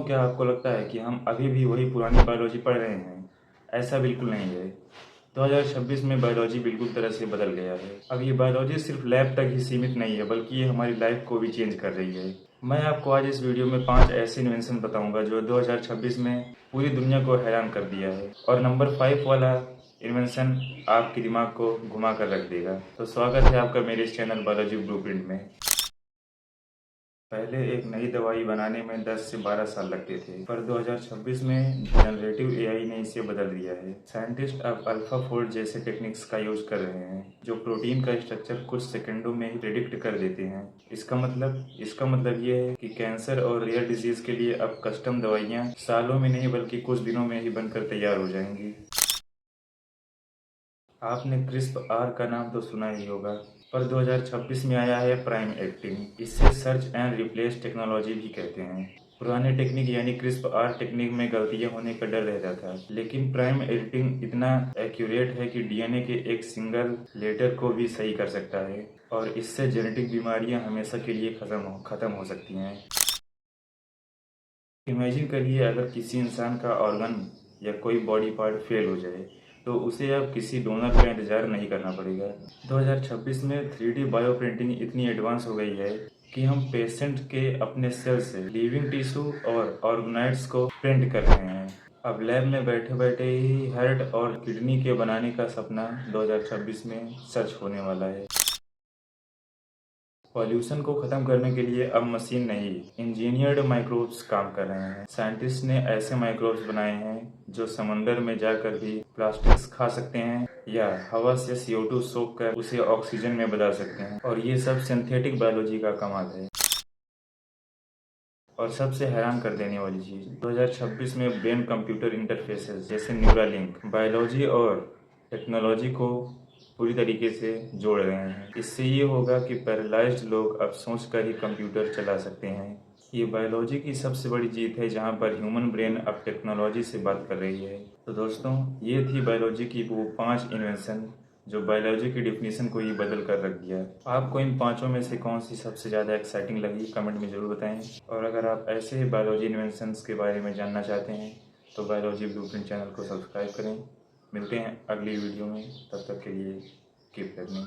क्या आपको लगता है कि हम अभी भी वही पुरानी बायोलॉजी पढ़ रहे हैं? ऐसा बिल्कुल नहीं है। 2026 में बायोलॉजी बिल्कुल तरह से बदल गया है। अब ये बायोलॉजी सिर्फ लैब तक ही सीमित नहीं है, बल्कि ये हमारी लाइफ को भी चेंज कर रही है। मैं आपको आज इस वीडियो में 5 ऐसे इन्वेंशन बताऊंगा जो 2026 में पूरी दुनिया को हैरान कर दिया है। और नंबर 5 वाला इन्वेंशन आपके दिमाग को घुमा कर रख देगा। तो स्वागत है आपका मेरे इस चैनल बायोलॉजी ब्लूप्रिंट में। पहले एक नई दवाई बनाने में 10 से 12 साल लगते थे, पर 2026 में जनरेटिव एआई ने इसे बदल दिया है। साइंटिस्ट अब अल्फाफोल्ड जैसे टेक्निक्स का यूज कर रहे हैं, जो प्रोटीन का स्ट्रक्चर कुछ सेकंडों में ही प्रिडिक्ट कर देते हैं। इसका मतलब ये है कि कैंसर और रेयर डिजीज के लिए अब कस्टम दवाइयाँ सालों में नहीं बल्कि कुछ दिनों में ही बनकर तैयार हो जाएंगी। आपने क्रिस्प आर का नाम तो सुना ही होगा, पर 2026 में आया है प्राइम एडिटिंग। इसे सर्च एंड रिप्लेस टेक्नोलॉजी भी कहते हैं। पुराने टेक्निक यानी क्रिस्प आर टेक्निक में गलतियां होने का डर रहता था, लेकिन प्राइम एडिटिंग इतना एक्यूरेट है कि डीएनए के एक सिंगल लेटर को भी सही कर सकता है, और इससे जेनेटिक बीमारियां हमेशा के लिए खत्म हो सकती हैं। इमेजिन करिए, अगर किसी इंसान का ऑर्गन या कोई बॉडी पार्ट फेल हो जाए तो उसे अब किसी डोनर का इंतजार नहीं करना पड़ेगा। 2026 में 3D बायो प्रिंटिंग इतनी एडवांस हो गई है कि हम पेशेंट के अपने सेल से लिविंग टिश्यू और ऑर्गेनाइड्स को प्रिंट कर रहे हैं। अब लैब में बैठे बैठे ही हार्ट और किडनी के बनाने का सपना 2026 में सच होने वाला है। पॉल्यूशन को खत्म करने के लिए अब मशीन नहीं, इंजीनियर्ड माइक्रोब्स काम कर रहे हैं। साइंटिस्ट ने ऐसे माइक्रोब्स बनाए हैं जो समंदर में जाकर भी प्लास्टिक्स खा सकते हैं या हवा से CO2 सोख कर उसे ऑक्सीजन में बदल सकते हैं। और ये सब सिंथेटिक बायोलॉजी का कमाल है। और सबसे हैरान कर देने वाली चीज, 2026 में ब्रेन कंप्यूटर इंटरफेसेस जैसे न्यूरालिंक बायोलॉजी और टेक्नोलॉजी को पूरी तरीके से जोड़ रहे हैं। इससे ये होगा कि पैरालाइज्ड लोग अब सोच कर ही कंप्यूटर चला सकते हैं। ये बायोलॉजी की सबसे बड़ी जीत है, जहाँ पर ह्यूमन ब्रेन अब टेक्नोलॉजी से बात कर रही है। तो दोस्तों, ये थी बायोलॉजी की वो 5 इन्वेंशन जो बायोलॉजी की डिफिनीशन को ही बदल कर रख दिया। आपको इन पांचों में से कौन सी सबसे ज़्यादा एक्साइटिंग लगी, कमेंट में ज़रूर बताएं। और अगर आप ऐसे ही बायोलॉजी इन्वेंशंस के बारे में जानना चाहते हैं तो बायोलॉजी ब्लूप्रिंट चैनल को सब्सक्राइब करें। मिलते हैं अगली वीडियो में, तब तक के लिए कीप लर्निंग।